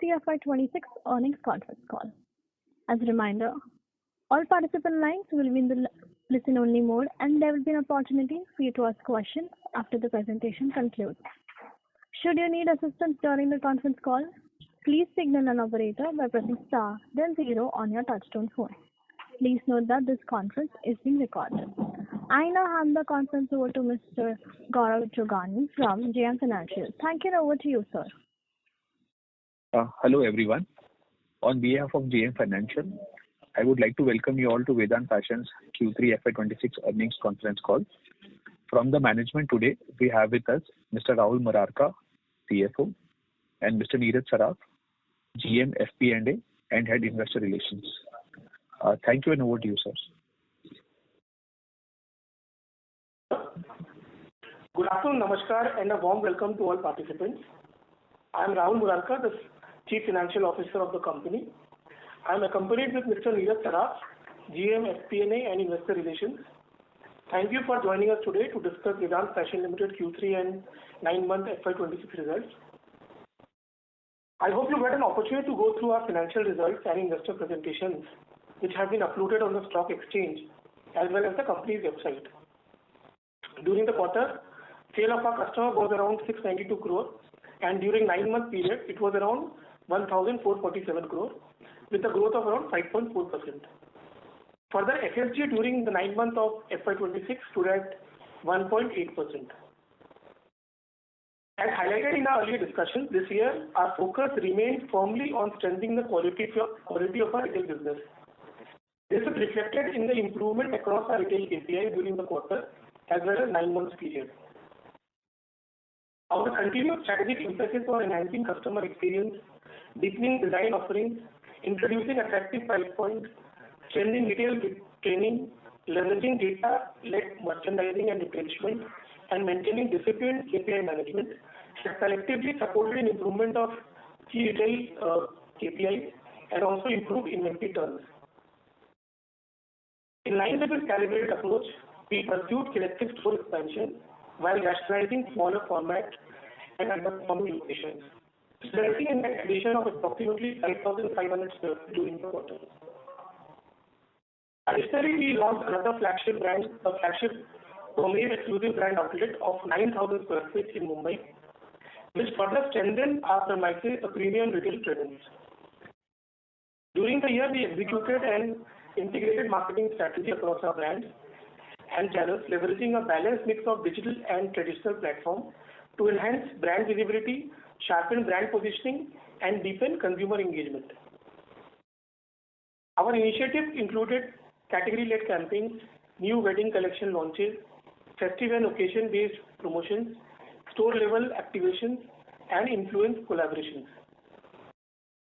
Q3 FY26 earnings conference call. As a reminder, all participant lines will be in the listen-only mode, and there will be an opportunity for you to ask questions after the presentation concludes. Should you need assistance during the conference call, please signal an operator by pressing star then 0 on your touchtone phone. Please note that this conference is being recorded. I now hand the conference over to Mr. Gaurav Jogani from JM Financial. Thank you, and over to you, sir. Hello everyone. On behalf of JM Financial, I would like to welcome you all to Vedant Fashion's Q3 FY26 earnings conference call. From the management today, we have with us Mr. Rahul Murarka, CFO, and Mr. Neeraj Saraf, GM FP&A and Head Investor Relations. Thank you, and over to you, sir. Good afternoon, namaskar, and a warm welcome to all participants. I am Rahul Murarka, the Chief Financial Officer of the company. I am accompanied with Mr. Neeraj Saraf, GM FP&A and Investor Relations. Thank you for joining us today to discuss Vedant Fashion Limited Q3 and 9-month FY26 results. I hope you had an opportunity to go through our financial results and investor presentations, which have been uploaded on the stock exchange as well as the company's website. During the quarter, sale of our customer was around 692 crore, and during 9-month period, it was around 1,447 crore, with a growth of around 5.4%. Further, FSG during the 9 months of FY26 stood at 1.8%. As highlighted in our earlier discussions, this year our focus remains firmly on strengthening the quality of our retail business. This is reflected in the improvement across our retail KPI during the quarter as well as 9 months period. Our continued strategic emphasis on enhancing customer experience, deepening design offerings, introducing attractive price points, strengthening retail training, leveraging data-led merchandising and replenishment, and maintaining disciplined KPI management has collectively supported an improvement of key retail KPIs and also improved inventory turns. In line with this calibrated approach, we pursued selective store expansion while rationalizing smaller format and underperforming locations, resulting in an addition of approximately 5,500 square feet during the quarter. Additionally, we launched another flagship brand, a flagship Twamev exclusive brand outlet of 9,000 square feet in Mumbai, which further strengthened our premises a premium retail presence. During the year, we executed an integrated marketing strategy across our brands and channels, leveraging a balanced mix of digital and traditional platforms to enhance brand visibility, sharpen brand positioning, and deepen consumer engagement. Our initiatives included category-led campaigns, new wedding collection launches, festive and occasion-based promotions, store-level activations, and influence collaborations.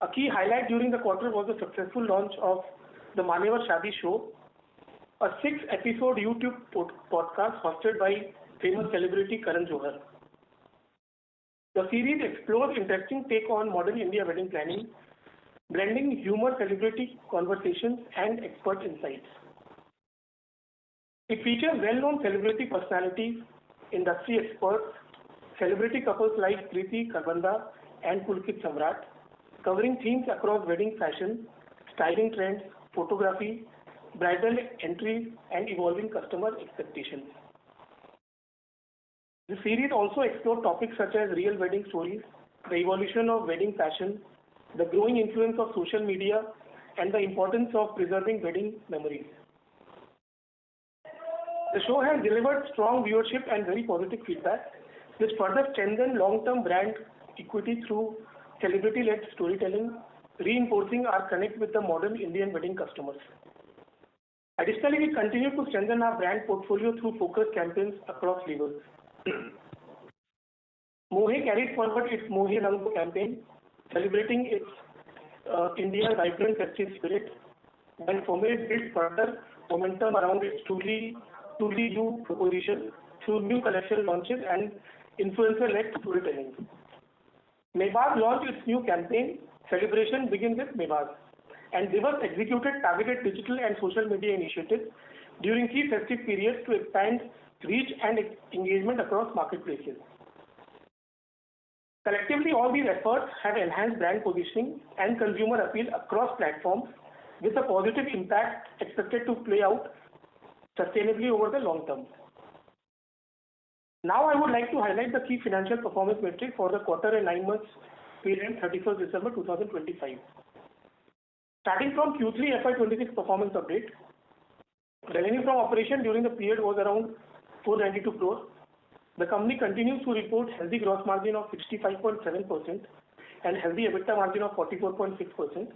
A key highlight during the quarter was the successful launch of the Manevar Shadi Show, a 6-episode YouTube podcast hosted by famous celebrity Karan Johar. The series explores interesting take on modern India wedding planning, blending humor, celebrity conversations, and expert insights. It features well-known celebrity personalities, industry experts, celebrity couples like Preeti Karbanda and Pulkit Samrat, covering themes across wedding fashion, styling trends, photography, bridal entries, and evolving customer expectations. The series also explored topics such as real wedding stories, the evolution of wedding fashion, the growing influence of social media, and the importance of preserving wedding memories. The show has delivered strong viewership and very positive feedback, which further strengthened long-term brand equity through celebrity-led storytelling, reinforcing our connect with the modern Indian wedding customers. Additionally, we continue to strengthen our brand portfolio through focused campaigns across levels. Mohe carried forward its Mohe Rang campaign, celebrating its India's vibrant festive spirit, and Twamev built further momentum around its truly you proposition through new collection launches and influencer-led storytelling. Mebaz launched its new campaign, Celebration Begins with Mebaz, and Divas executed targeted digital and social media initiatives during key festive periods to expand reach and engagement across marketplaces. Collectively, all these efforts have enhanced brand positioning and consumer appeal across platforms, with a positive impact expected to play out sustainably over the long term. Now, I would like to highlight the key financial performance metrics for the quarter and 9 months period 31st December 2025. Starting from Q3 FY26 performance update, revenue from operation during the period was around 492 crore. The company continues to report healthy gross margin of 65.7% and healthy EBITDA margin of 44.6%.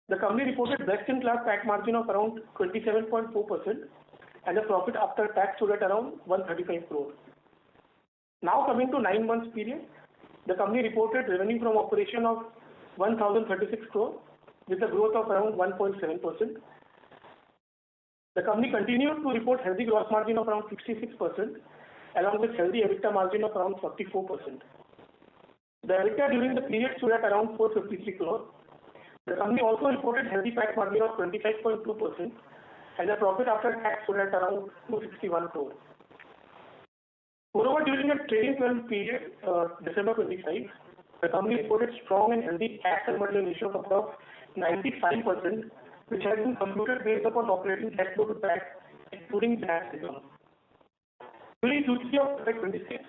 The company reported best-in-class PAT margin of around 27.4% and a profit after tax stood at around 135 crore. Now coming to 9 months period, the company reported revenue from operation of 1,036 crore with a growth of around 1.7%. The company continued to report healthy gross margin of around 66% along with healthy EBITDA margin of around 44%. The EBITDA during the period stood at around 453 crore. The company also reported healthy PAT margin of 25.2% and a profit after tax stood at around 261 crore. Moreover, during the trailing 12 period, December 25, the company reported strong and healthy cash conversion ratio of about 95%, which has been computed based upon operating cash flow to tax, including tax income. During Q3 of FY26,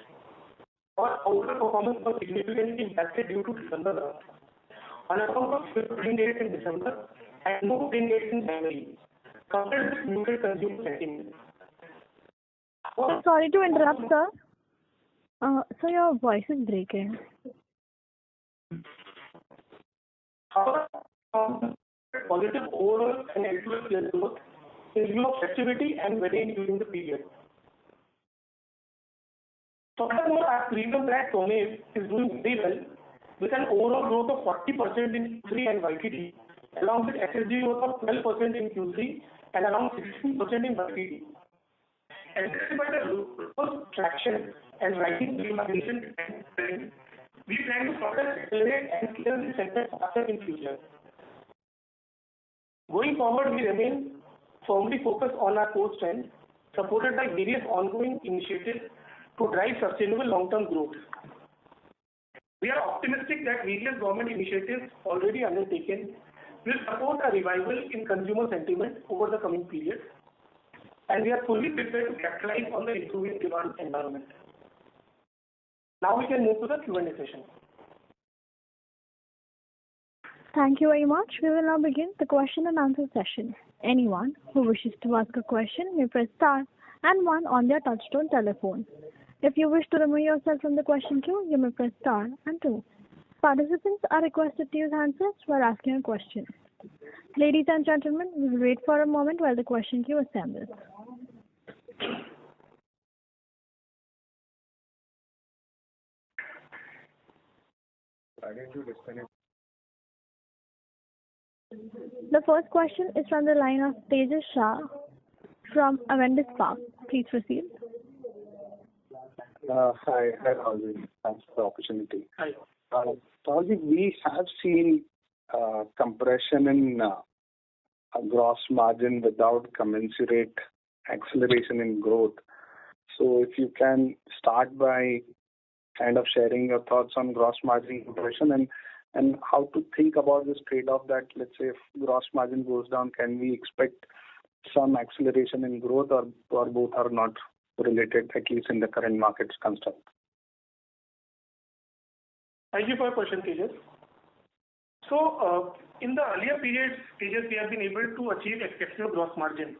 our outer performance was significantly impacted due to December on account of trading days in December and no trading days in January, coupled with muted consumer sentiment. Sorry to interrupt, sir. So your voice is breaking. However, positive overall and actual sales growth in view of festivity and wedding during the period. Furthermore, our premium brand Tone is doing very well with an overall growth of 40% in Q3 and YTD, along with SSG growth of 12% in Q3 and around 16% in YTD. And despite the robust traction and rising premiumization trend, we plan to further accelerate and scale this segment faster in future. Going forward, we remain firmly focused on our core strengths, supported by various ongoing initiatives to drive sustainable long-term growth. We are optimistic that various government initiatives already undertaken will support a revival in consumer sentiment over the coming period, and we are fully prepared to capitalize on the improving demand environment. Now we can move to the Q&A session. Thank you very much. We will now begin the question and answer session. Anyone who wishes to ask a question may press star and one on their touchtone telephone. If you wish to remove yourself from the question queue, you may press star and two. Participants are requested to use handsets while asking a question. Ladies and gentlemen, we will wait for a moment while the question queue assembles. The first question is from the line of Tejas Shah from Avendus Spark. Please proceed. Hi, Ravi. Thanks for the opportunity. Hi. Ravi, we have seen compression in gross margin without commensurate acceleration in growth. So if you can start by kind of sharing your thoughts on gross margin compression and how to think about this trade-off that, let's say, if gross margin goes down, can we expect some acceleration in growth or both are not related, at least in the current market's construct? Thank you for your question, Tejas. So, in the earlier periods, Tejas, we have been able to achieve exceptional gross margin.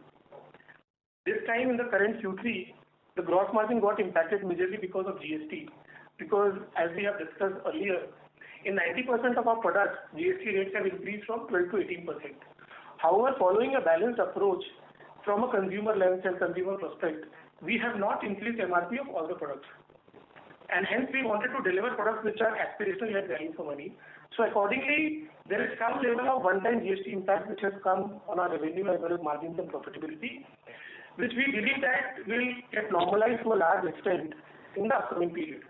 This time in the current Q3, the gross margin got impacted majorly because of GST. Because as we have discussed earlier, in 90% of our products, GST rates have increased from 12 to 18%. However, following a balanced approach from a consumer lens and consumer perspective, we have not increased MRP of all the products. And hence we wanted to deliver products which are aspirational yet value for money. So accordingly, there is some level of one-time GST impact which has come on our revenue as well as margins and profitability, which we believe that will get normalized to a large extent in the upcoming period.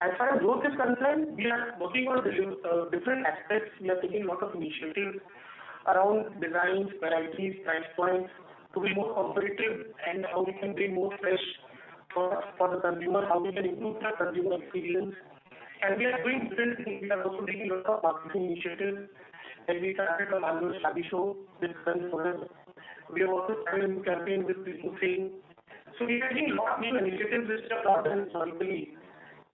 As far as growth is concerned, we are working on different aspects. We are taking a lot of initiatives around designs, varieties, price points to be more competitive and how we can bring more fresh for the consumer, how we can improve the consumer experience. And we are doing different things. We are also taking a lot of marketing initiatives. And we started an annual Shadi show with Concall. We have also started a new campaign with Sing. So we are taking a lot of new initiatives which are not done historically.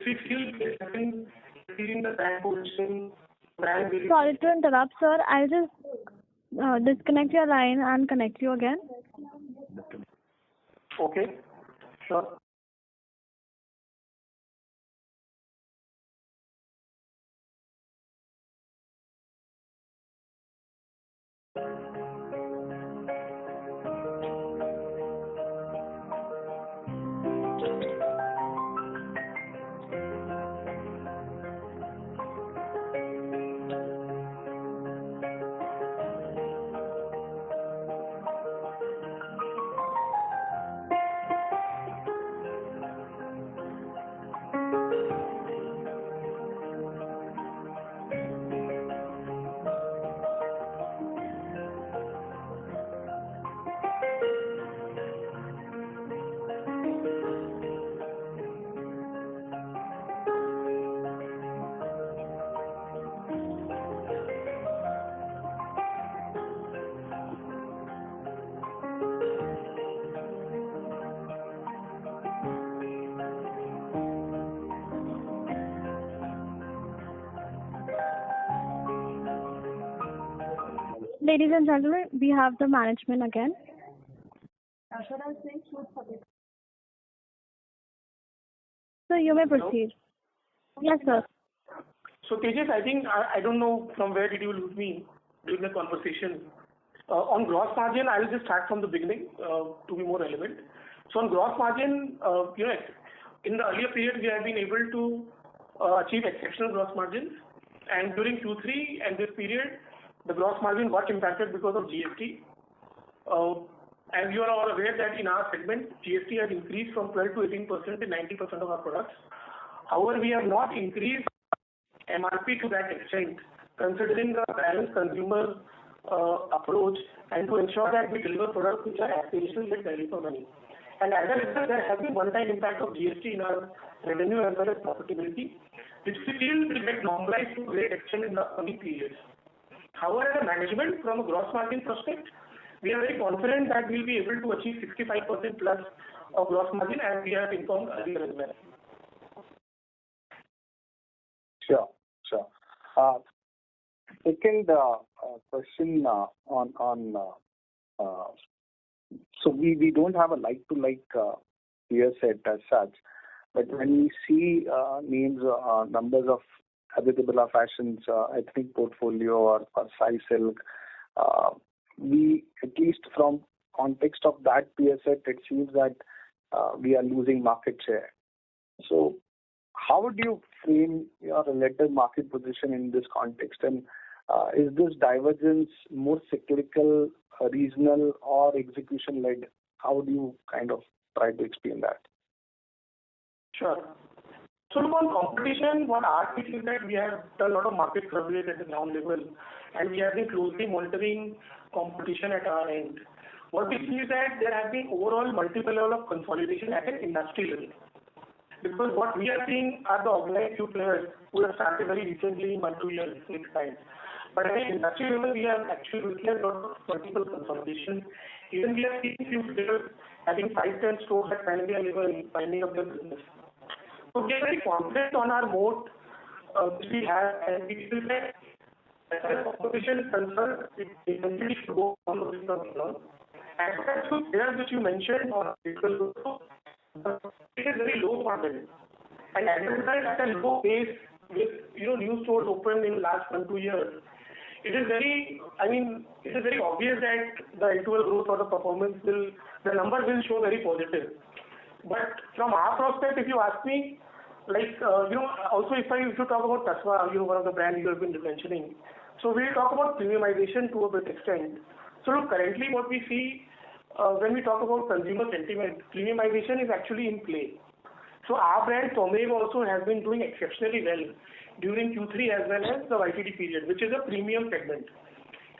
So we feel it's having the brand positioning, brand building. Sorry to interrupt, sir. I'll just disconnect your line and connect you again. Okay, sure. Ladies and gentlemen, we have the management again. So you may proceed. Yes, sir. So Tejas, I think, I don't know from where did you lose me during the conversation. On gross margin, I will just start from the beginning to be more relevant. So on gross margin, in the earlier period, we have been able to achieve exceptional gross margins. And during Q3 and this period, the gross margin got impacted because of GST. As you are all aware that in our segment, GST has increased from 12 to 18% in 90% of our products. However, we have not increased MRP to that extent, considering the balanced consumer approach and to ensure that we deliver products which are aspirational yet value for money. And as a result, there has been one-time impact of GST in our revenue as well as profitability, which we feel will get normalized to a great extent in the coming periods. However, as a management, from a gross margin perspective, we are very confident that we will be able to achieve 65% plus of gross margin as we have informed earlier as well. Sure. Second question on so we don't have a like-to-like peer set as such, but when we see names, numbers of Vedant Fashion's ethnic portfolio or Sai Silk, we, at least from context of that peer set, it seems that we are losing market share. So how would you frame your relative market position in this context? And is this divergence more cyclical, regional, or execution-led? How do you kind of try to explain that? Sure. So on competition, what our piece is that we have done a lot of market surveys at the ground level, and we have been closely monitoring competition at our end. What we see is that there has been overall multiple level of consolidation at an industry level. Because what we are seeing are the organized few players who have started very recently, 1 2 years, 6 times. But at an industry level, we have actually witnessed a lot of multiple consolidation. Even we have seen few players having 5-10 stores at pan-India level, finding up their business. So we are very confident on our moat which we have, and we feel that as far as competition is concerned, it eventually should go on the business alone. As far as the players which you mentioned on people, it is very low for them. And as a result, at a low pace with new stores opened in the last 1 2 years, it is very obvious that the L2L growth or the performance the number will show very positive. But from our perspective, if you ask me, also if you talk about Tasva, one of the brands you have been mentioning. So we'll talk about premiumization to a bit extent. So look, currently what we see when we talk about consumer sentiment, premiumization is actually in play. So our brand Tomev also has been doing exceptionally well during Q3 as well as the YTD period, which is a premium segment.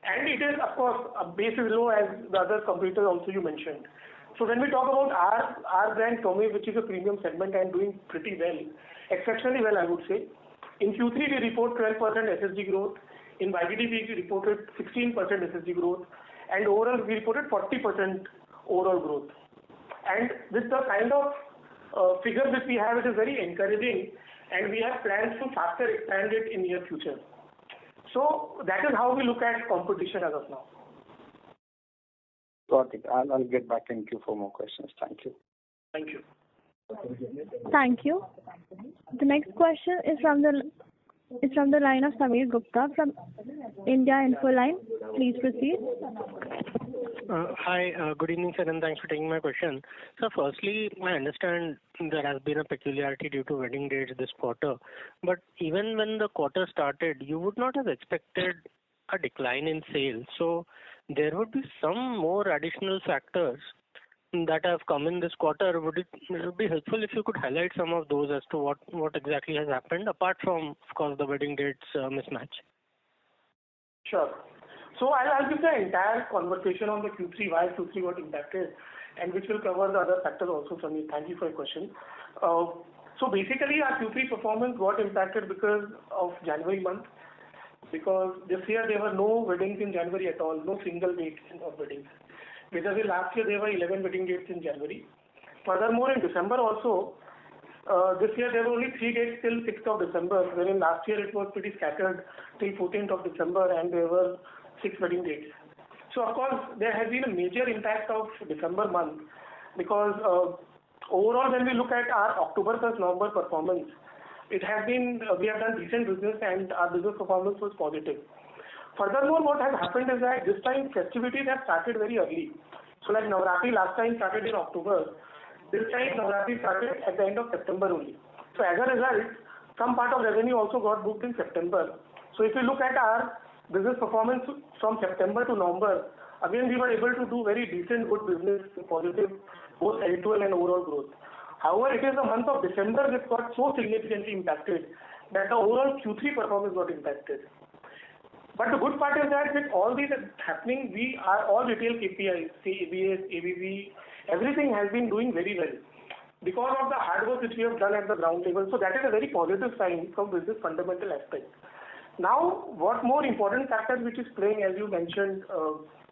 And it is, of course, a base is low as the other competitors also you mentioned. So when we talk about our brand Tome, which is a premium segment and doing pretty well, exceptionally well, I would say. In Q3 we report 12% SSG growth. In YTD we reported 16% SSG growth, and overall we reported 40% overall growth. And with the kind of figures that we have, it is very encouraging, and we have plans to faster expand it in near future. So that is how we look at competition as of now. Got it. I'll get back in queue for more questions. Thank you. Thank you. Thank you. The next question is from the line of Sameer Gupta from India Infoline. Please proceed. Hi, good evening, sir, and thanks for taking my question. So firstly, I understand there has been a peculiarity due to wedding dates this quarter, but even when the quarter started, you would not have expected a decline in sales. So there would be some more additional factors that have come in this quarter. Would it be helpful if you could highlight some of those as to what exactly has happened, apart from, of course, the wedding dates mismatch? Sure. So I'll give the entire conversation on the Q3, why Q3 got impacted, and which will cover the other factors also for me. Thank you for your question. So basically our Q3 performance got impacted because of January month, because this year there were no weddings in January at all, no single date of weddings. Because last year there were 11 wedding dates in January. Furthermore, in December also, this year there were only 3 dates till 6th of December, wherein last year it was pretty scattered till 14th of December, and there were 6 wedding dates. So of course there has been a major impact of December month, because overall when we look at our October plus November performance, it has been, we have done decent business and our business performance was positive. Furthermore, what has happened is that this time festivities have started very early. So like Navratri last time started in October, this time Navratri started at the end of September only. So as a result, some part of revenue also got booked in September. So if you look at our business performance from September to November, again we were able to do very decent good business, positive, both L2L and overall growth. However, it is the month of December that got so significantly impacted that the overall Q3 performance got impacted. But the good part is that with all these happening, we are all retail KPIs, ABS, ABV, everything has been doing very well because of the hard work which we have done at the ground level. So that is a very positive sign from business fundamental aspect. Now, what more important factor which is playing, as you mentioned,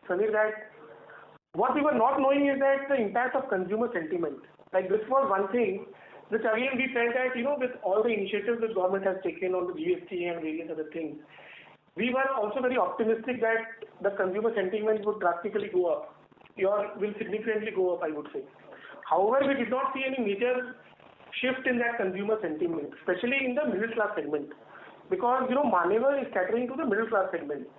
Samir, that what we were not knowing is that the impact of consumer sentiment. Like this was one thing which again we felt that, with all the initiatives the government has taken on the GST and various other things, we were also very optimistic that the consumer sentiment would drastically go up, or will significantly go up, I would say. However, we did not see any major shift in that consumer sentiment, especially in the middle class segment, because Manyavar is catering to the middle class segment.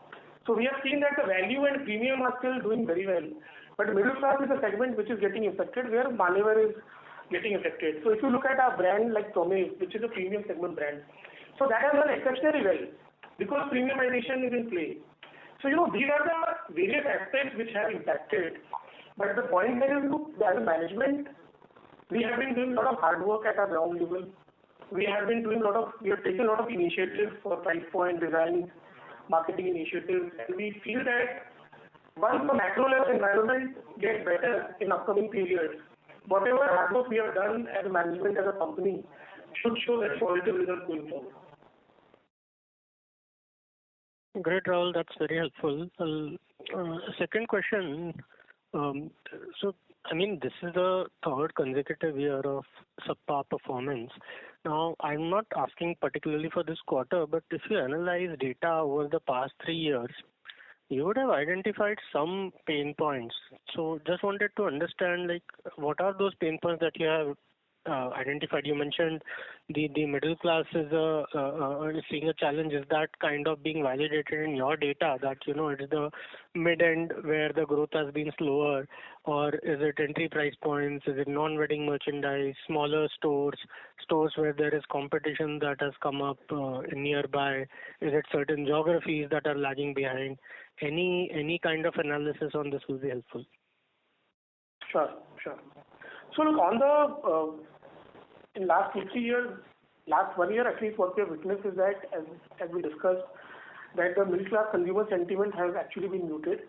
So we have seen that the value and premium are still doing very well, but middle class is a segment which is getting affected, where Manyavar is getting affected. So if you look at our brand like Tome, which is a premium segment brand, so that has done exceptionally well, because premiumization is in play. So, these are the various aspects which have impacted. But the point there is, as a management, we have been doing a lot of hard work at our ground level. We have taken a lot of initiatives for price point design, marketing initiatives, and we feel that once the macro level environment gets better in upcoming periods, whatever hard work we have done as a management, as a company, should show very positive results going forward. Great, Rahul. That's very helpful. Second question. This is the third consecutive year of subpar performance. Now, I'm not asking particularly for this quarter, but if you analyze data over the past 3 years, you would have identified some pain points. So just wanted to understand, what are those pain points that you have identified? You mentioned the middle class is seeing a challenge. Is that kind of being validated in your data, that it's the mid end where the growth has been slower, or is it entry price points? Is it non-wedding merchandise, smaller stores where there is competition that has come up nearby? Is it certain geographies that are lagging behind? Any kind of analysis on this will be helpful. Sure. So look, on the in last 2-3 years, last 1 year at least, what we have witnessed is that, as we discussed, that the middle class consumer sentiment has actually been muted,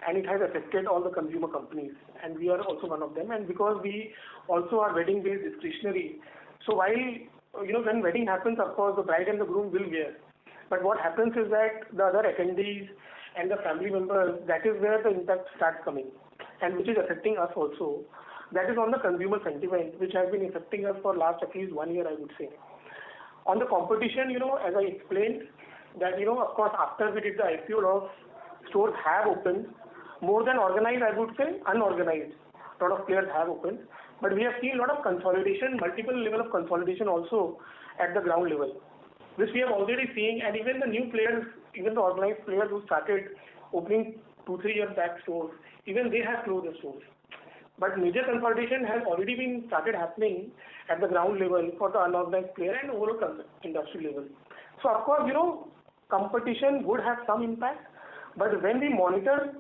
and it has affected all the consumer companies, and we are also one of them. And because we also are wedding-based discretionary, so while when wedding happens, of course the bride and the groom will wear, but what happens is that the other attendees and the family members, that is where the impact starts coming, and which is affecting us also. That is on the consumer sentiment, which has been affecting us for last at least 1 year, I would say. On the competition, as I explained, that of course after we did the IPO, a lot of stores have opened, more than organized, I would say, unorganized. A lot of players have opened, but we have seen a lot of consolidation, multiple level of consolidation also at the ground level, which we have already seen. And even the new players, even the organized players who started opening 2-3 years back stores, even they have closed the stores. But major consolidation has already been started happening at the ground level for the unorganized player and overall industry level. So of course, competition would have some impact, but when we monitor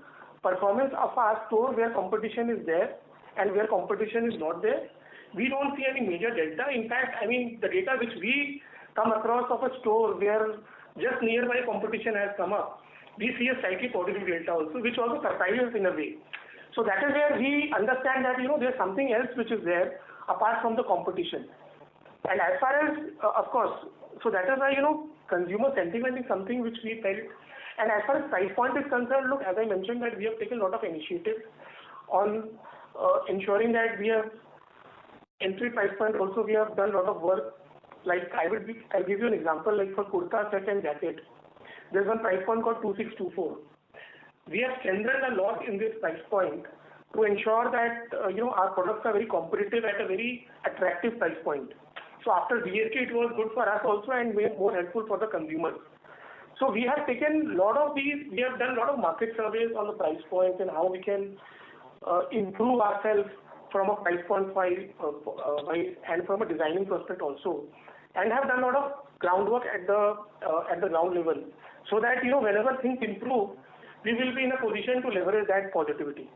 performance of our store where competition is there and where competition is not there, we don't see any major delta. In fact, the data which we come across of a store where just nearby competition has come up, we see a slightly positive delta also, which also surprises in a way. So that is where we understand that there's something else which is there apart from the competition. And as far as of course, so that is why consumer sentiment is something which we felt. And as far as price point is concerned, look, as I mentioned, that we have taken a lot of initiatives on ensuring that we have entry price point. Also, we have done a lot of work. Like I'll give you an example. Like for kurta set and jacket, there's one price point called 2624. We have strengthened a lot in this price point to ensure that our products are very competitive at a very attractive price point. So after GST, it was good for us also and more helpful for the consumers. So we have taken a lot of these. We have done a lot of market surveys on the price points and how we can improve ourselves from a price point wise and from a designing perspective also, and have done a lot of groundwork at the ground level, so that whenever things improve, we will be in a position to leverage that positivity.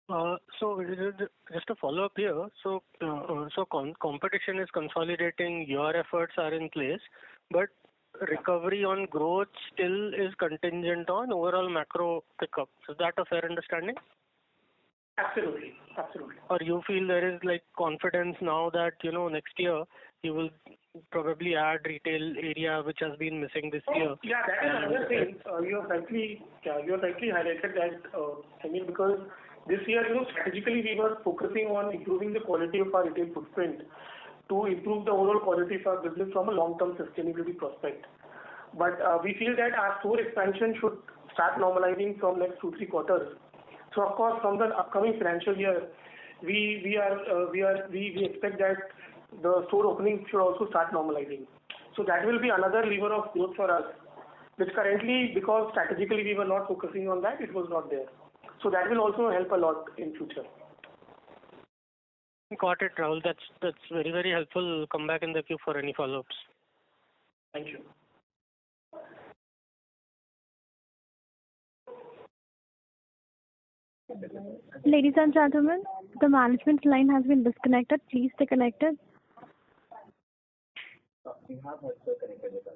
So just a follow up here. So competition is consolidating. Your efforts are in place, but recovery on growth still is contingent on overall macro pickup. Is that a fair understanding? Absolutely. Or you feel there is like confidence now that next year you will probably add retail area which has been missing this year? Yeah, that is another thing. You have rightly highlighted that. Because this year, strategically we were focusing on improving the quality of our retail footprint to improve the overall quality of our business from a long-term sustainability prospect. But we feel that our store expansion should start normalizing from next 2-3 quarters. So of course, from the upcoming financial year, we expect that the store opening should also start normalizing. So that will be another lever of growth for us, which currently, because strategically we were not focusing on that, it was not there. So that will also help a lot in future. Got it, Rahul. That's very, very helpful. Come back in the queue for any follow-ups. Thank you. Ladies and gentlemen, the management line has been disconnected. Please stay connected. You have also connected with us.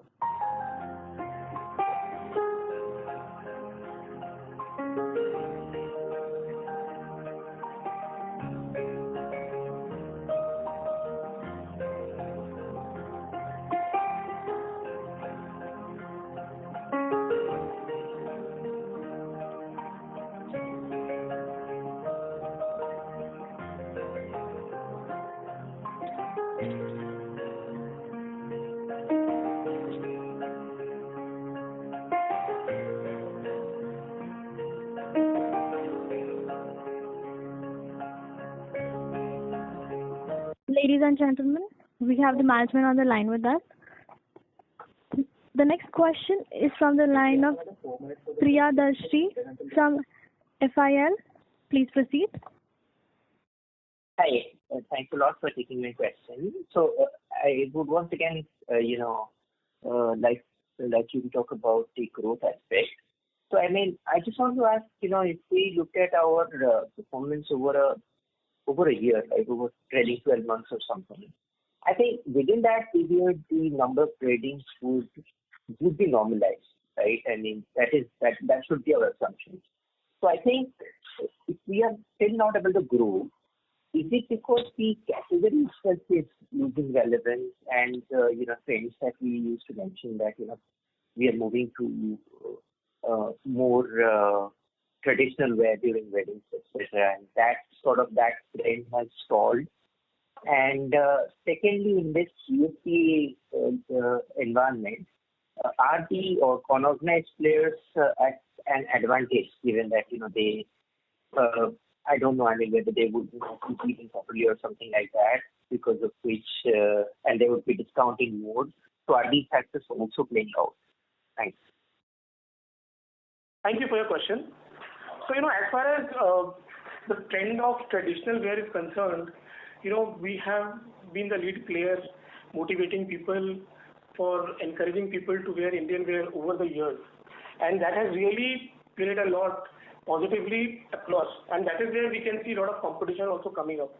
Ladies and gentlemen, we have the management on the line with us. The next question is from the line of Priyadarshi from FIL. Please proceed. Hi, thanks a lot for taking my question. So I would once again, like you to talk about the growth aspect. So I just want to ask, if we look at our performance over a year, like over trailing 12 months or something, I think within that period the number of tradings would be normalized, right? I mean, that should be our assumption. So I think if we are still not able to grow, is it because the category itself is losing relevance and, trends that we used to mention that, we are moving to more traditional wear during weddings, etc. And that trend has stalled. And secondly, in this GST environment, are the unorganized players at an advantage given that, they, I don't know, I mean, whether they would be competing properly or something like that, because of which, and they would be discounting more. So are these factors also playing out? Thanks. Thank you for your question. So, as far as the trend of traditional wear is concerned, we have been the lead players motivating people for encouraging people to wear Indian wear over the years. And that has really played a lot positively across. And that is where we can see a lot of competition also coming up.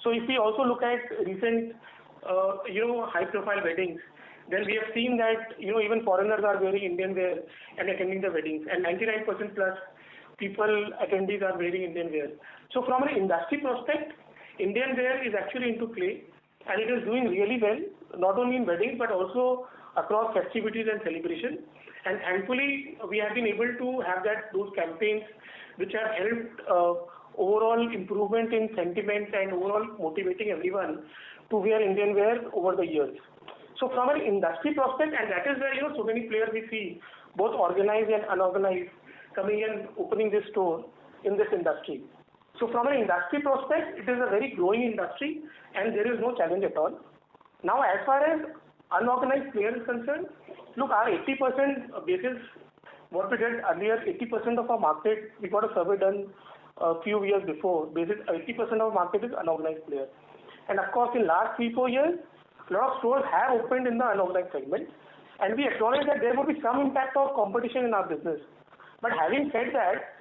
So if we also look at recent, high-profile weddings, then we have seen that, even foreigners are wearing Indian wear and attending the weddings. And 99% plus attendees are wearing Indian wear. So from an industry prospect, Indian wear is actually into play, and it is doing really well, not only in weddings but also across festivities and celebrations. And thankfully, we have been able to have those campaigns which have helped overall improvement in sentiment and overall motivating everyone to wear Indian wear over the years. So from an industry prospect, and that is where so many players we see, both organized and unorganized, coming and opening this store in this industry. So from an industry prospect, it is a very growing industry and there is no challenge at all. Now, as far as unorganized players is concerned, look, our 80% basis, what we did earlier, 80% of our market, we got a survey done a few years before, basis 80% of market is unorganized players. And of course, in last 3-4 years, a lot of stores have opened in the unorganized segment, and we acknowledge that there will be some impact of competition in our business. But having said that,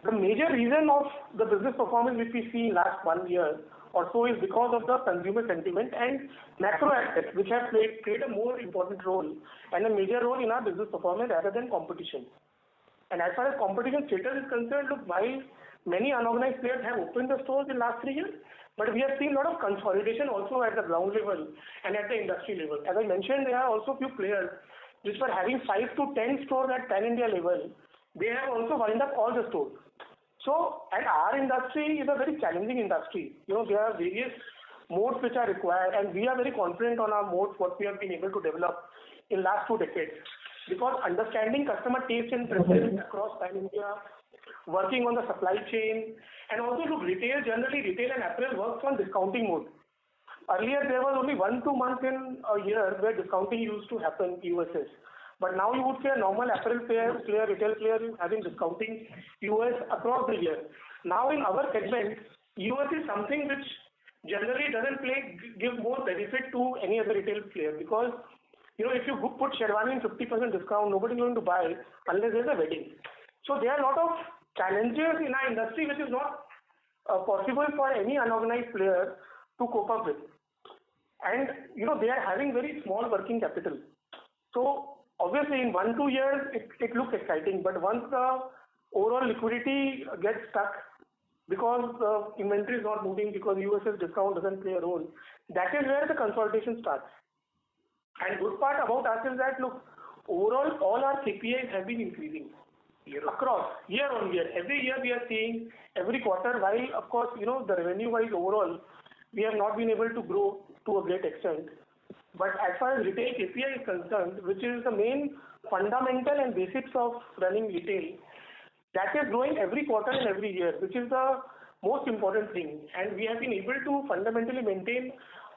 the major reason of the business performance which we see in last 1 year or so is because of the consumer sentiment and macro aspects which have played a more important role and a major role in our business performance rather than competition. And as far as competition status is concerned, look, while many unorganized players have opened the stores in last 3 years, but we have seen a lot of consolidation also at the ground level and at the industry level. As I mentioned, there are also few players which were having 5 to 10 stores at pan-India level. They have also wound up all the stores. So, and our industry is a very challenging industry. There are various modes which are required, and we are very confident on our modes, what we have been able to develop in last 2 decades. Because understanding customer taste and preference across pan-India, working on the supply chain, and also look, retail and apparel works on discounting mode. Earlier, there was only 1-2 months in a year where discounting used to happen, POSs. But now you would say a normal apparel player, retail player is having discounting POS across the year. Now in our segment, POS is something which generally doesn't give more benefit to any other retail player, because if you put Sherwani in 50% discount, nobody's going to buy unless there's a wedding. So there are a lot of challenges in our industry which is not possible for any unorganized player to cope up with. And they are having very small working capital. So obviously in 1-2 years it looks exciting, but once the overall liquidity gets stuck because the inventory is not moving, because US's discount doesn't play a role, that is where the consolidation starts. And good part about us is that, look, overall all our KPIs have been increasing across year on year. Every year we are seeing, every quarter, while of course the revenue wise overall we have not been able to grow to a great extent. But as far as retail KPI is concerned, which is the main fundamental and basics of running retail, that is growing every quarter and every year, which is the most important thing. And we have been able to fundamentally maintain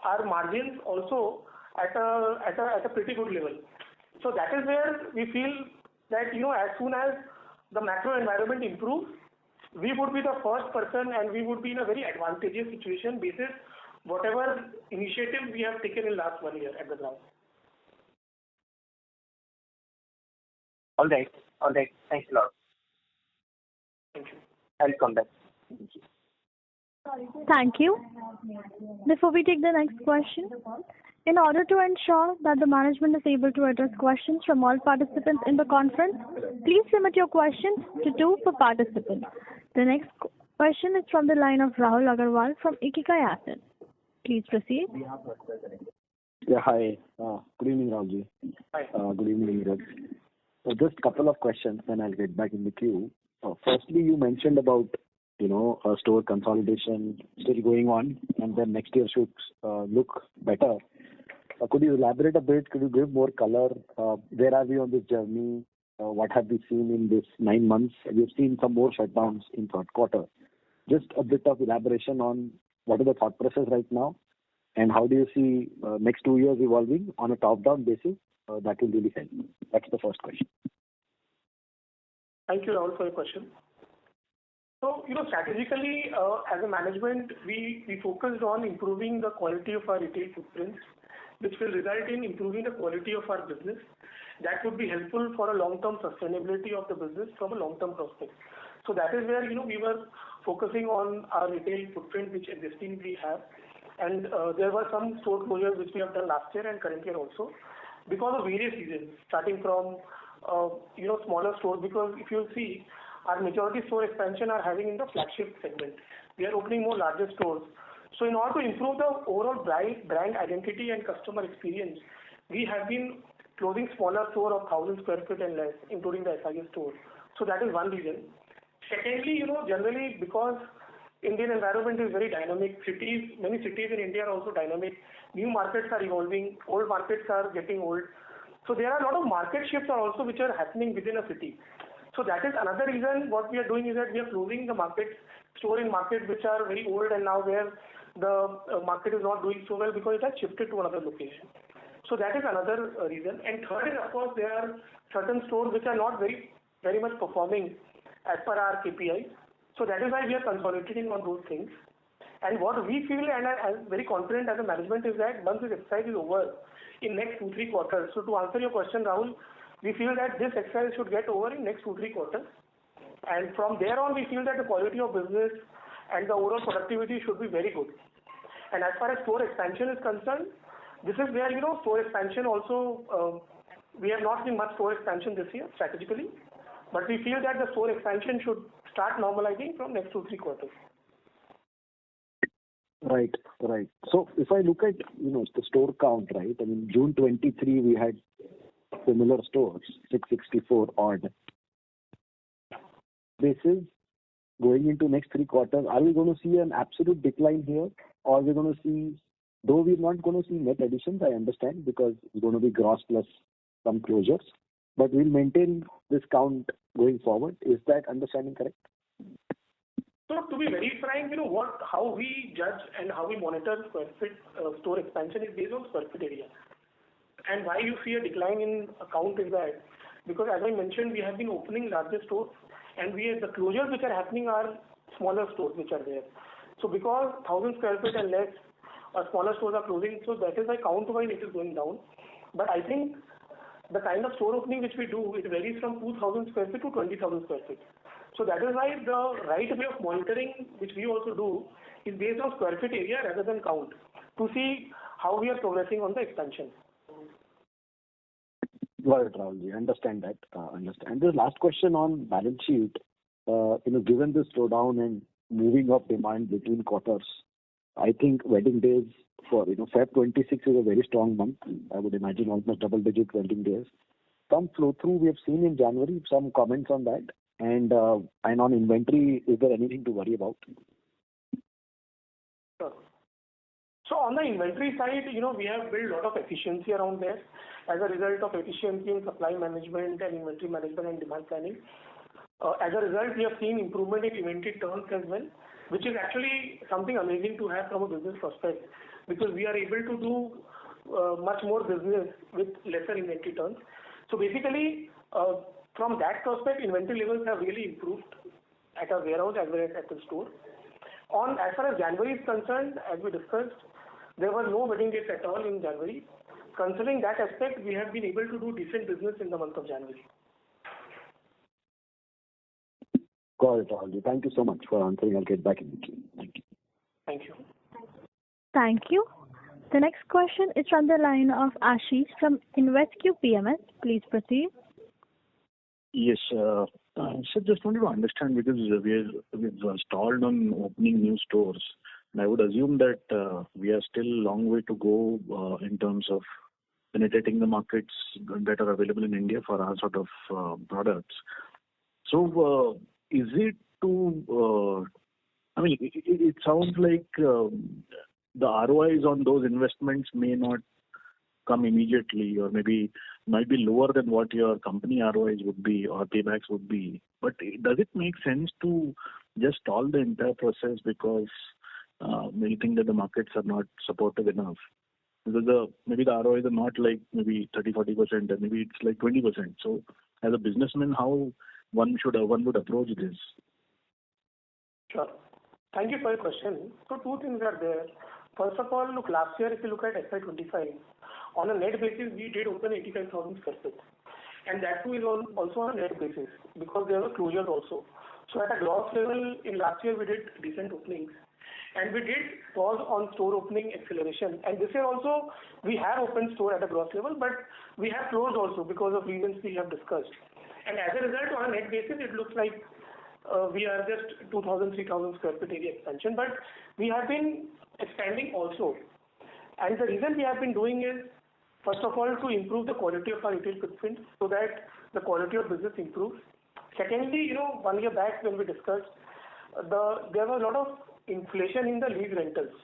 our margins also at a pretty good level. So that is where we feel that as soon as the macro environment improves, we would be the first person and we would be in a very advantageous situation basis whatever initiative we have taken in last 1 year at the ground. All right. Thanks a lot. Thank you. I'll come back. Thank you. Thank you. Before we take the next question, In order to ensure that the management is able to address questions from all participants in the conference, please limit your questions to two per participant. The next question is from the line of Rahul Agarwal from Ikigai Asset. Please proceed. Yeah, hi. Good evening, Rahulji. Hi. Good evening, Neeraj. So just a couple of questions, then I'll get back in the queue. Firstly, you mentioned about, store consolidation still going on, and then next year should look better. Could you elaborate a bit? Could you give more color? Where are we on this journey? What have we seen in this 9 months? We've seen some more shutdowns in third quarter. Just a bit of elaboration on what is the thought process right now, and how do you see next 2 years evolving on a top-down basis? That will really help. That's the first question. Thank you, Rahul, for your question. So, strategically, as a management, we focused on improving the quality of our retail footprints, which will result in improving the quality of our business. That would be helpful for a long-term sustainability of the business from a long-term prospect. So that is where, we were focusing on our retail footprint, which existing we have. And there were some store closures which we have done last year and current year also, because of various reasons, starting from, smaller stores, because if you see, our majority store expansion are having in the flagship segment. We are opening more larger stores. So in order to improve the overall brand identity and customer experience, we have been closing smaller store of 1,000 square feet and less, including the SIS store. So that is one reason. Secondly, generally because Indian environment is very dynamic, many cities in India are also dynamic. New markets are evolving, old markets are getting old. So there are a lot of market shifts also which are happening within a city. So that is another reason. What we are doing is that we are closing the store in markets which are very old and now where the market is not doing so well because it has shifted to another location. So that is another reason. And third is, of course, there are certain stores which are not very much performing as per our KPIs. So that is why we are consolidating on those things. And what we feel, and I'm very confident as a management, is that once this exercise is over in next 2-3 quarters. So to answer your question, Rahul, we feel that this exercise should get over in next 2-3 quarters. And from there on, we feel that the quality of business and the overall productivity should be very good. And as far as store expansion is concerned, this is where, store expansion also, we have not seen much store expansion this year strategically, but we feel that the store expansion should start normalizing from next 2-3 quarters. Right. So if I look at, the store count, right? I mean, June 23, we had similar stores, 664 odd. This is going into next 3 quarters. Are we going to see an absolute decline here, or are we going to see, though we're not going to see net additions, I understand, because it's going to be gross plus some closures, but we'll maintain this count going forward. Is that understanding correct? So to be very frank, how we judge and how we monitor square feet store expansion is based on square feet area. And why you see a decline in count is that because, as I mentioned, we have been opening larger stores, and the closures which are happening are smaller stores which are there. So because 1,000 square feet and less smaller stores are closing, so that is why count-wise it is going down. But I think the kind of store opening which we do, it varies from 2,000 square feet to 20,000 square feet. So that is why the right way of monitoring, which we also do, is based on square feet area rather than count, to see how we are progressing on the expansion. Got it, Rahulji. Understand that. And the last question on balance sheet, given the slowdown and moving of demand between quarters, I think wedding days for, Feb 26 is a very strong month. I would imagine almost double-digit wedding days. Some flow-through we have seen in January, some comments on that. And on inventory, is there anything to worry about? Sure. So on the inventory side, we have built a lot of efficiency around there as a result of efficiency in supply management and inventory management and demand planning. As a result, we have seen improvement in inventory turns as well, which is actually something amazing to have from a business perspective, because we are able to do much more business with lesser inventory turns. So basically, from that perspective, inventory levels have really improved at our warehouse as well as at the store. As far as January is concerned, as we discussed, there were no wedding dates at all in January. Considering that aspect, we have been able to do decent business in the month of January. Got it, Rahulji. Thank you so much for answering. I'll get back in the queue. Thank you. Thank you. Thank you. The next question is from the line of Ashish from InvestQ PMS. Please proceed. Yes, so just wanted to understand because we've stalled on opening new stores, and I would assume that we are still a long way to go in terms of penetrating the markets that are available in India for our sort of products. So, is it to? I mean, it sounds like the ROIs on those investments may not come immediately, or maybe might be lower than what your company ROIs would be or paybacks would be. But does it make sense to just stall the entire process because we think that the markets are not supportive enough? Because maybe the ROIs are not like maybe 30-40%, and maybe it's like 20%. So, as a businessman, how one would approach this? Sure. Thank you for your question. So two things are there. First of all, look, last year, if you look at FY25, on a net basis, we did open 85,000 square feet. And that too is also on a net basis because there were closures also. So at a gross level, in last year, we did decent openings. And we did pause on store opening acceleration. And this year also, we have opened store at a gross level, but we have closed also because of reasons we have discussed. And as a result, on a net basis, it looks like we are just 2,000, 3,000 square feet area expansion. But we have been expanding also. And the reason we have been doing is, first of all, to improve the quality of our retail footprint so that the quality of business improves. Secondly, 1 year back when we discussed, there was a lot of inflation in the lease rentals,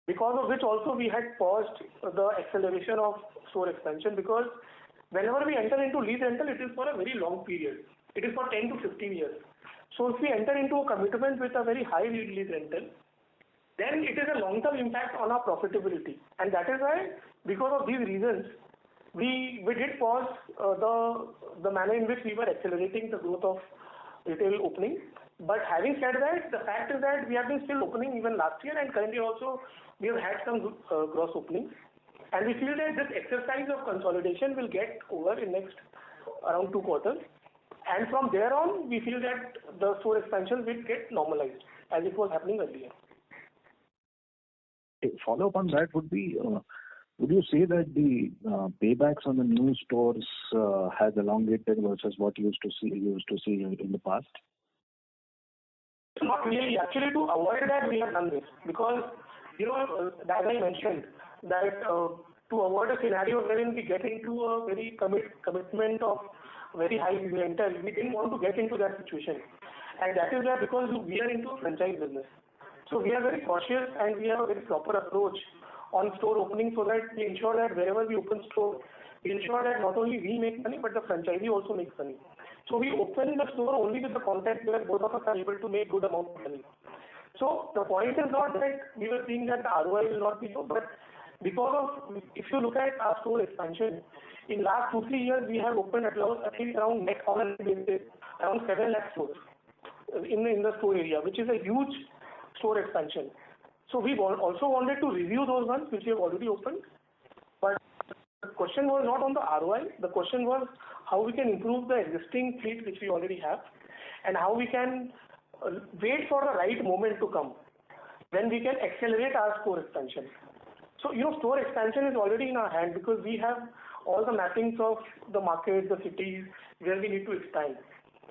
because of which also we had paused the acceleration of store expansion, because whenever we enter into lease rental, it is for a very long period. It is for 10 to 15 years. So if we enter into a commitment with a very high lease rental, then it is a long-term impact on our profitability. And that is why, because of these reasons, we did pause the manner in which we were accelerating the growth of retail opening. But having said that, the fact is that we have been still opening even last year, and currently also we have had some good gross openings. And we feel that this exercise of consolidation will get over in next around 2 quarters. And from there on, we feel that the store expansion will get normalized as it was happening earlier. A follow-up on that would be, would you say that the paybacks on the new stores has elongated versus what you used to see in the past? Not really. Actually, to avoid that, we have done this because, as I mentioned, that to avoid a scenario wherein we get into a very commitment of very high rental, we didn't want to get into that situation. And that is why, because we are into a franchise business. So we are very cautious and we have a very proper approach on store opening so that we ensure that wherever we open store, we ensure that not only we make money, but the franchisee also makes money. So we open the store only with the context where both of us are able to make good amount of money. So the point is not that we were seeing that the ROI will not be low, but because of, if you look at our store expansion, in last 2-3 years, we have opened at least around net on basis, around 7 lakh stores in the store area, which is a huge store expansion. So we also wanted to review those ones which we have already opened. But the question was not on the ROI. The question was how we can improve the existing fleet which we already have, and how we can wait for the right moment to come when we can accelerate our store expansion. So, store expansion is already in our hand because we have all the mappings of the market, the cities where we need to expand.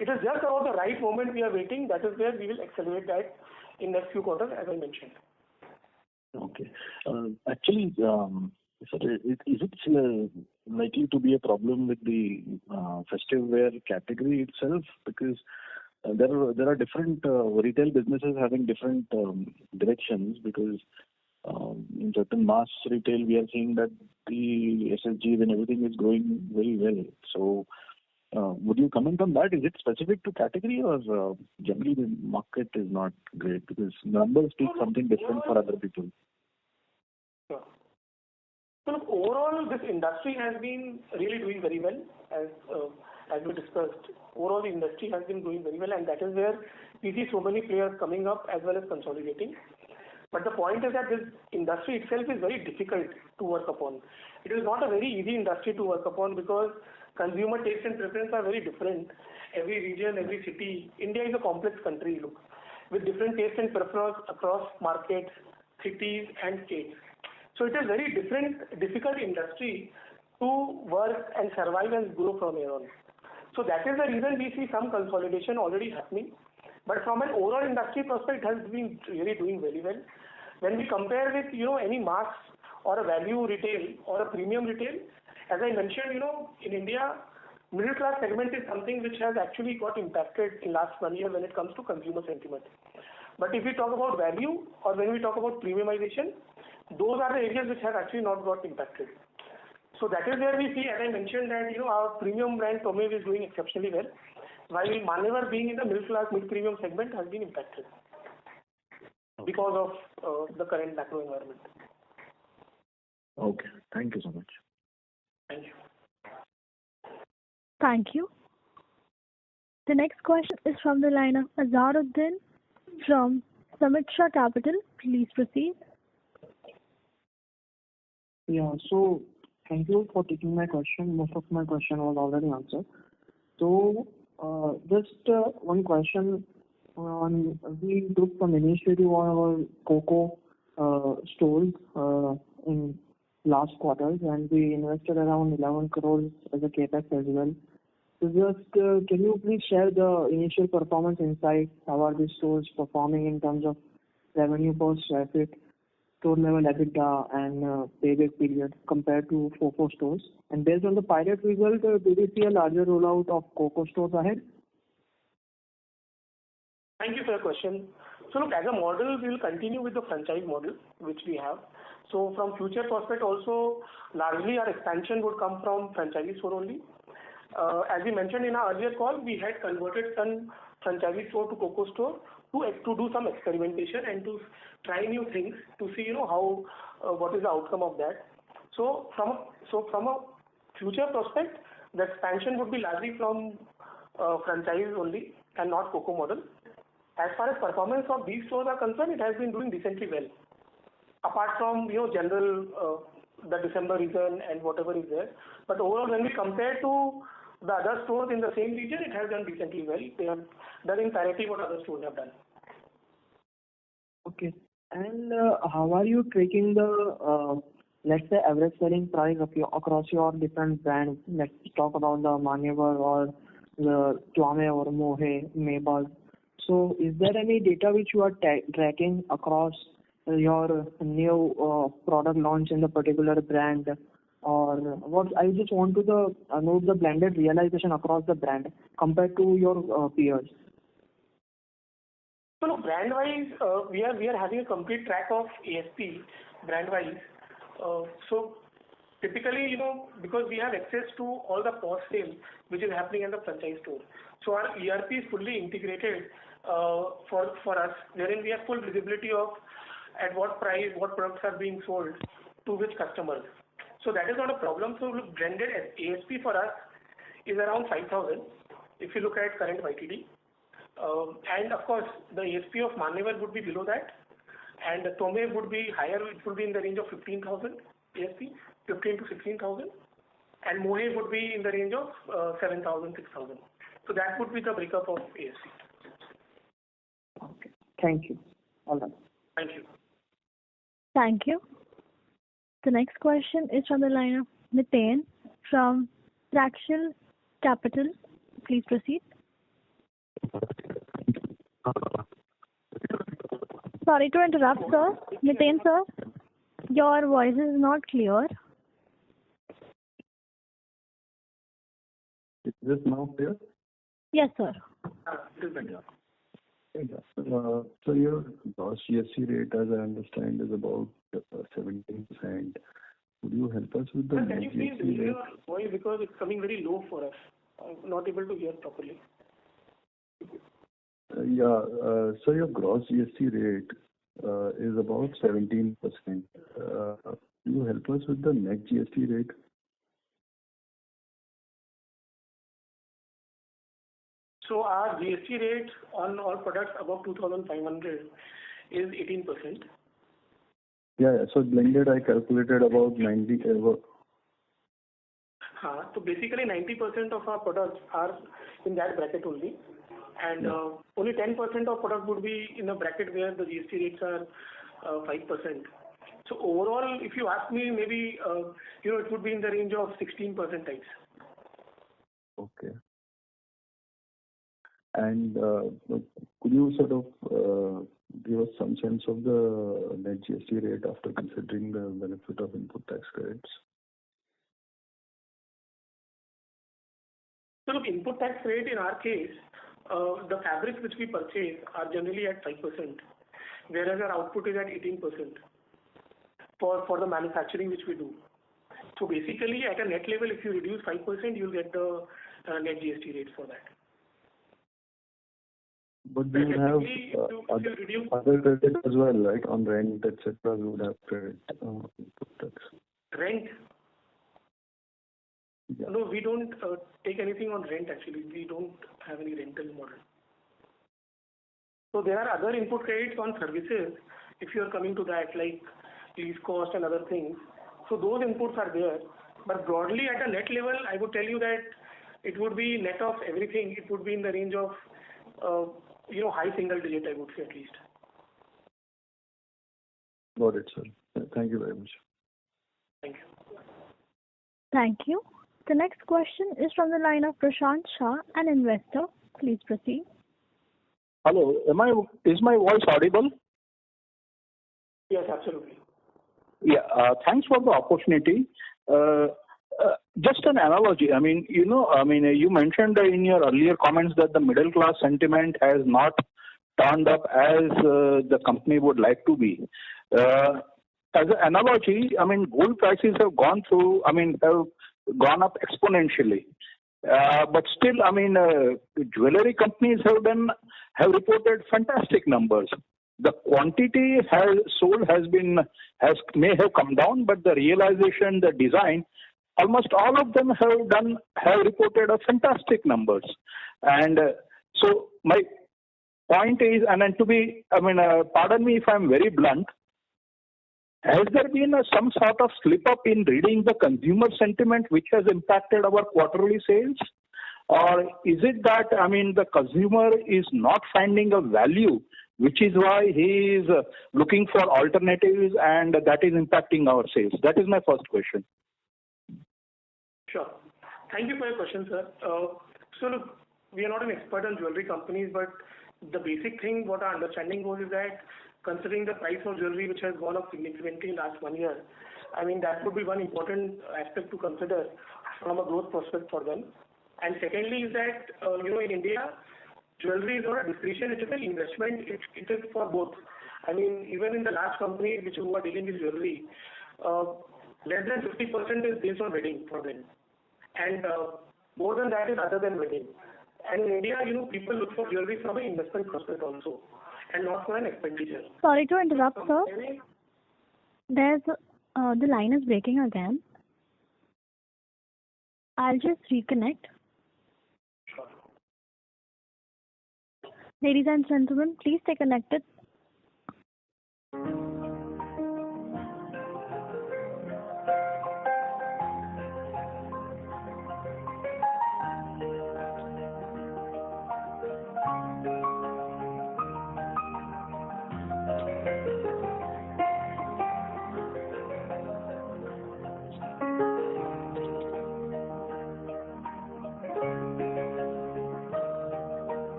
It is just about the right moment we are waiting. That is where we will accelerate that in next few quarters, as I mentioned. Okay. Actually, sir, is it likely to be a problem with the festive wear category itself? Because there are different retail businesses having different directions. Because in certain mass retail, we are seeing that the SSGs and everything is growing very well. So, would you comment on that? Is it specific to category, or generally the market is not great? Because numbers speak something different for other people. Sure. So look, overall, this industry has been really doing very well, as we discussed. Overall, the industry has been doing very well, and that is where we see so many players coming up as well as consolidating. But the point is that this industry itself is very difficult to work upon. It is not a very easy industry to work upon because consumer taste and preference are very different. Every region, every city. India is a complex country, look, with different taste and preference across markets, cities and states. So it is very difficult industry to work and survive and grow from here on. So that is the reason we see some consolidation already happening. But from an overall industry perspective, it has been really doing very well. When we compare with any mass or a value retail or a premium retail, as I mentioned, in India, middle class segment is something which has actually got impacted in last 1 year when it comes to consumer sentiment. But if we talk about value or when we talk about premiumization, those are the areas which have actually not got impacted. So that is where we see, as I mentioned, that our premium brand Tome is doing exceptionally well, while Manyavar being in the middle class, mid-premium segment has been impacted because of the current macro environment. Okay. Thank you so much. Thank you. Thank you. The next question is from the line of Azharuddin from Samiksha Capital. Please proceed. Yeah, so thank you for taking my question. Most of my question was already answered. So just one question on we took some initiative on our cocoa stores in last quarters, and we invested around 11 crores as a capex as well. So just can you please share the initial performance insights? How are these stores performing in terms of revenue per square feet, store level EBITDA, and payback period compared to FOFO stores? And based on the pilot result, do we see a larger rollout of cocoa stores ahead? Thank you for your question. So look, as a model, we will continue with the franchise model which we have. So from future perspective also, largely our expansion would come from franchisee store only. As we mentioned in our earlier call, we had converted some franchisee store to cocoa store to do some experimentation and to try new things to see how what is the outcome of that. So from a future prospect, the expansion would be largely from franchise only and not cocoa model. As far as performance of these stores are concerned, it has been doing decently well. Apart from general the December region and whatever is there, but overall when we compare to the other stores in the same region, it has done decently well. They have done in parity what other stores have done. Okay. And how are you tracking the let's say average selling price of across your different brands? Let's talk about the Manyavar or the Tome or Mohe, Mebaz. So is there any data which you are tracking across your new product launch in the particular brand, or what? I just want to know the blended realization across the brand compared to your peers. So look, brand wise, we are having a complete track of ASP brand wise. So typically, because we have access to all the post sale which is happening in the franchise store. So our ERP is fully integrated for us, wherein we have full visibility of at what price, what products are being sold to which customers. So that is not a problem. So look, blended ASP for us is around 5,000 if you look at current YTD. And of course, the ASP of Manyavar would be below that, and the Tome would be higher. It would be in the range of 15,000 ASP, 15 to 16,000, and Mohe would be in the range of 7,000, 6,000. So that would be the breakup of ASP. Okay. Thank you. All right. Thank you. Thank you. The next question is from the line of Miten from Fractal Capital. Please proceed. Sorry to interrupt, sir. Miten, sir, your voice is not clear. Is this now clear? Yes, sir. So your gross GST rate, as I understand, is about 17%. Would you help us with the Can you please GST hear rate? your voice because it's coming very low for us. I'm not able to hear properly. So your gross GST rate is about 17%. Could you help us with the net GST rate? So our GST rate on all products above 2,500 is 18%. Yeah. So blended, I calculated about 90. So basically 90% of our products are in that bracket only, and only 10% of product would be in a bracket where the GST rates are 5%. So overall, if you ask me, maybe it would be in the range of 16% types. Okay. And could you sort of give us some sense of the net GST rate after considering the benefit of input tax credits? So look, input tax rate in our case, the fabrics which we purchase are generally at 5%, whereas our output is at 18% for the manufacturing which we do. So basically, at a net level, if you reduce 5%, you'll get the net GST rate for that. But we would have other credit as well, right? On rent, etc. We would have credit input tax. Rent? Yeah. No, we don't take anything on rent actually. We don't have any rental model. So there are other input credits on services, if you are coming to that, like lease cost and other things. So those inputs are there. But broadly at a net level, I would tell you that it would be net of everything. It would be in the range of, high single digit, I would say at least. Got it, sir. Thank you very much. Thank you. Thank you. The next question is from the line of Prashant Shah, an investor. Please proceed. Hello, is my voice audible? Yes, absolutely. Yeah, thanks for the opportunity. Just an analogy. You mentioned in your earlier comments that the middle class sentiment has not turned up as the company would like to be. As an analogy, gold prices have gone up exponentially. But still, jewelry companies have reported fantastic numbers. The quantity sold may have come down, but the realization, the design, almost all of them have reported a fantastic numbers. And so my point is, pardon me if I'm very blunt, has there been some sort of slip up in reading the consumer sentiment which has impacted our quarterly sales? Or is it that, the consumer is not finding a value, which is why he is looking for alternatives and that is impacting our sales? That is my first question. Sure. Thank you for your question, sir. So look, we are not an expert on jewelry companies, but the basic thing, what our understanding goes is that considering the price of jewelry which has gone up significantly in the last 1 year, that would be one important aspect to consider from a growth prospect for them. And secondly is that, in India, jewelry is not a discretion, it is an investment, it is for both. Even in the last company which who are dealing with jewelry, less than 50% is based on wedding for them. And more than that is other than wedding. And in India, people look for jewelry from an investment prospect also, and not for an expenditure. Sorry to interrupt, sir. The line is breaking again. I'll just reconnect. Sure. Ladies and gentlemen, please stay connected.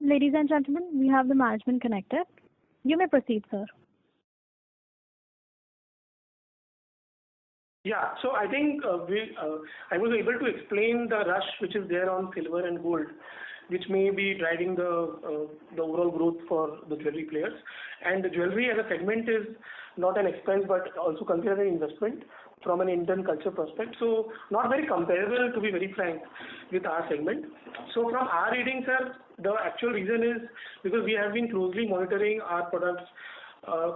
Ladies and gentlemen, we have the management connected. You may proceed, sir. Yeah, so I think I was able to explain the rush which is there on silver and gold, which may be driving the overall growth for the jewelry players. And the jewelry as a segment is not an expense, but also considered an investment from an Indian culture perspective. So not very comparable, to be very frank, with our segment. So from our reading, sir, the actual reason is because we have been closely monitoring our products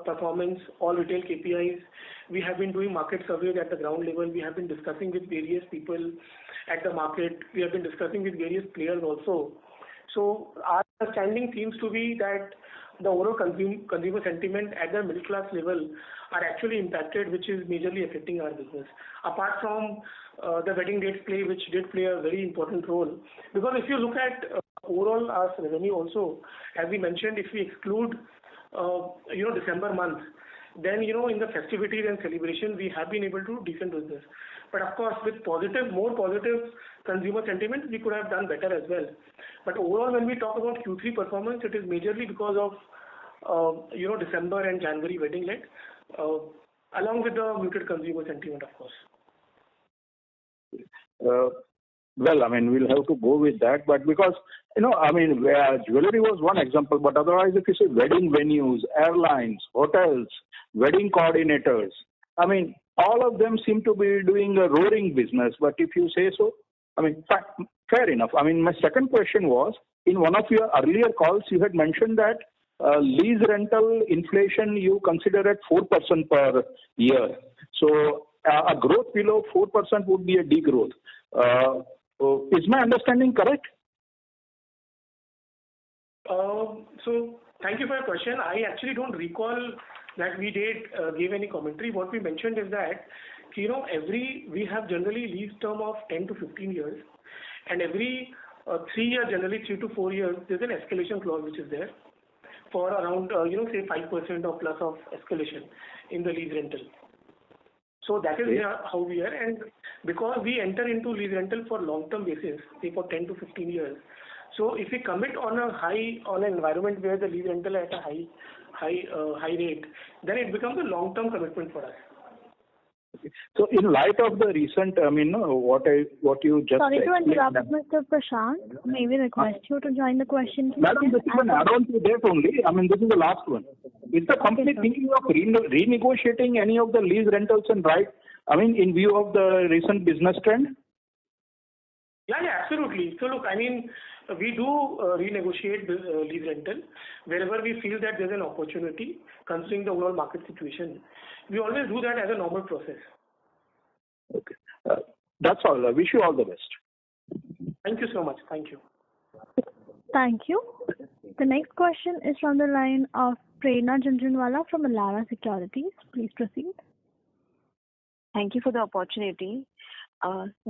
performance, all retail KPIs. We have been doing market surveys at the ground level. We have been discussing with various people at the market. We have been discussing with various players also. So our understanding seems to be that the overall consumer sentiment at the middle class level are actually impacted, which is majorly affecting our business. Apart from the wedding dates which did play a very important role. Because if you look at overall our revenue also, as we mentioned, if we exclude December month, then in the festivities and celebration we have been able to do decent business. But of course, with more positive consumer sentiment, we could have done better as well. But overall, when we talk about Q3 performance, it is majorly because of December and January wedding leg, along with the muted consumer sentiment, of course. Well, I mean, we'll have to go with that, but because, jewelry was one example, but otherwise, if you say wedding venues, airlines, hotels, wedding coordinators, I mean, all of them seem to be doing a roaring business, but if you say so, I mean, fair enough. I mean, my second question was, in one of your earlier calls, you had mentioned that lease rental inflation you consider at 4% per year. So a growth below 4% would be a degrowth. Is my understanding correct? So thank you for your question. I actually don't recall that we did give any commentary. What we mentioned is that we have generally lease term of 10 to 15 years, and every 3 years, generally 3 to 4 years, there's an escalation clause which is there for around say 5% or plus of escalation in the lease rental. So that is how we are, and because we enter into lease rental for long-term basis, say for 10 to 15 years. So if we commit on an environment where the lease rental at a high rate, then it becomes a long-term commitment for us. So in light of the recent, what you just Sorry to interrupt, Mr. Prashant. May we request you to join the question queue? Madam, this is an add-on to that only. I mean, this is the last one. Is the company thinking of renegotiating any of the lease rentals and in view of the recent business trend? Yeah, absolutely. So look, we do renegotiate lease rental wherever we feel that there's an opportunity, considering the overall market situation. We always do that as a normal process. Okay. That's all. I wish you all the best. Thank you so much. Thank you. Thank you. The next question is from the line of Prerna Jhunjhunwala from Elara Securities. Please proceed. Thank you for the opportunity.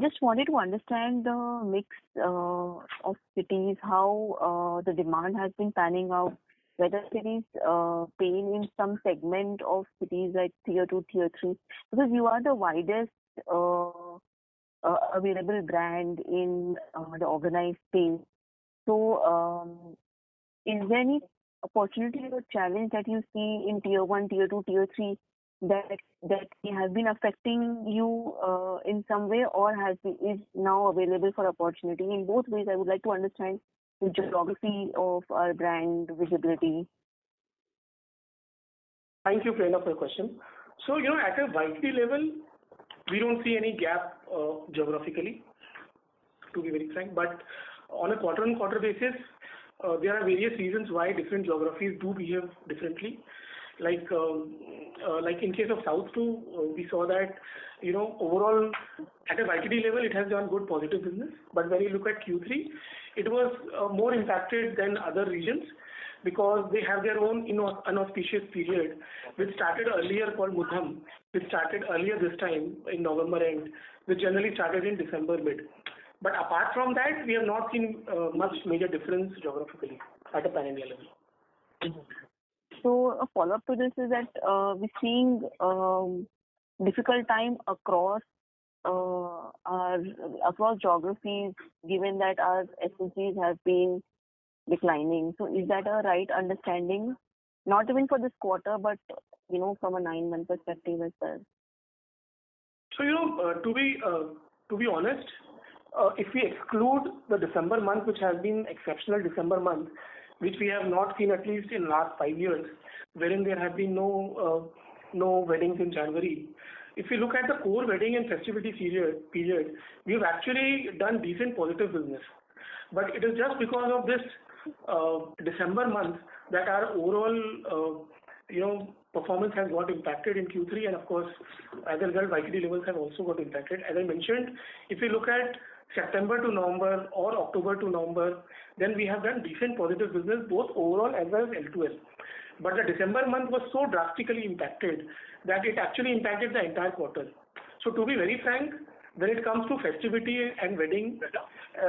Just wanted to understand the mix of cities, how the demand has been panning out, whether cities paying in some segment of cities like tier 2, tier 3, because you are the widest available brand in the organized space. So is there any opportunity or challenge that you see in tier 1, tier 2, tier 3 that has been affecting you in some way, or is now available for opportunity? In both ways, I would like to understand the geography of our brand visibility. Thank you, Prerna, for your question. So, at a YTD level, we don't see any gap geographically, to be very frank. But on a quarter-on-quarter basis, there are various reasons why different geographies do behave differently. Like in case of South too, we saw that overall at a YTD level it has done good positive business. But when you look at Q3, it was more impacted than other regions because they have their own unauspicious period, which started earlier called Muddham, which started earlier this time in November end, which generally started in December mid. But apart from that, we have not seen much major difference geographically at a pan-India level. So a follow-up to this is that we're seeing difficult time across geographies, given that our SSGs have been declining. So is that a right understanding? Not even for this quarter, but from a 9-month perspective as well. So to be honest, if we exclude the December month, which has been exceptional December month, which we have not seen at least in last 5 years, wherein there have been no weddings in January. If you look at the core wedding and festivity period, we have actually done decent positive business. But it is just because of this December month that our overall performance has got impacted in Q3, and of course, as a result, YTD levels have also got impacted. As I mentioned, if you look at September to November or October to November, then we have done decent positive business both overall as well as L2L. But the December month was so drastically impacted that it actually impacted the entire quarter. So to be very frank, when it comes to festivity and wedding,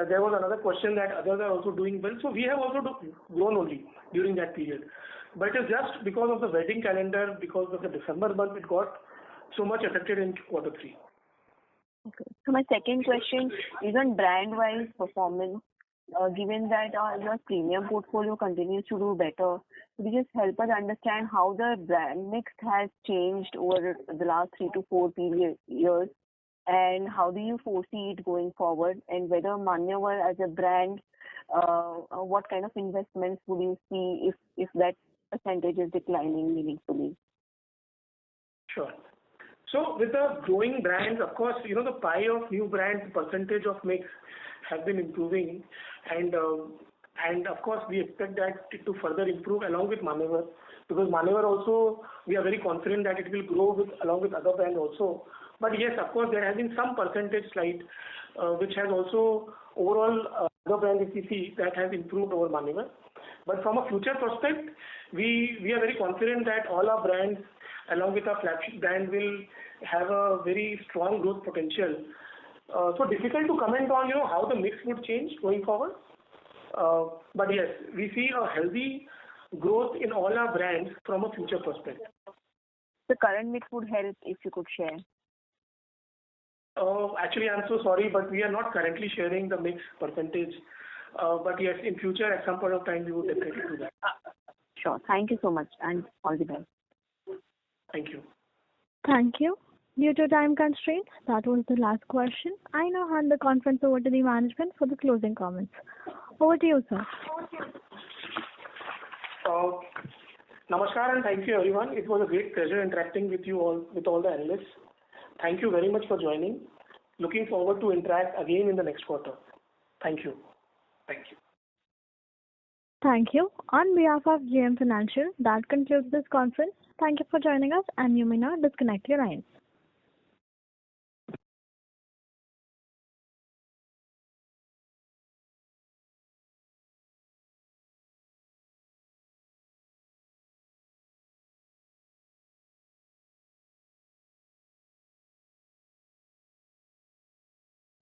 there was another question that others are also doing well. So we have also grown only during that period. But it is just because of the wedding calendar, because of the December month, it got so much affected in quarter 3. Okay. So my second question is on brand-wise performance. Given that your premium portfolio continues to do better, could you just help us understand how the brand mix has changed over the last 3 to 4 years, and how do you foresee it going forward, and whether Manyavar as a brand, what kind of investments would you see if that percentage is declining meaningfully? Sure. So with the growing brands, of course, the pie of new brands, percentage of mix has been improving, and of course we expect that to further improve along with Manyavar, because Manyavar also we are very confident that it will grow along with other brands also. But yes, of course, there has been some percentage slide which has also overall other brands, if you see, that has improved over Manyavar. But from a future prospect, we are very confident that all our brands along with our flagship brand will have a very strong growth potential. So difficult to comment on how the mix would change going forward. But yes, we see a healthy growth in all our brands from a future perspective. The current mix would help if you could share. Actually, I'm so sorry, but we are not currently sharing the mix percentage. But yes, in future, at some point of time, we will definitely do that. Sure. Thank you so much, and all the best. Thank you. Thank you. Due to time constraints, that was the last question. I now hand the conference over to the management for the closing comments. Over to you, sir. Namaskar and thank you, everyone. It was a great pleasure interacting with you all, with all the analysts. Thank you very much for joining. Looking forward to interact again in the next quarter. Thank you. Thank you. Thank you. On behalf of GM Financial, that concludes this conference. Thank you for joining us, and you may now disconnect your lines.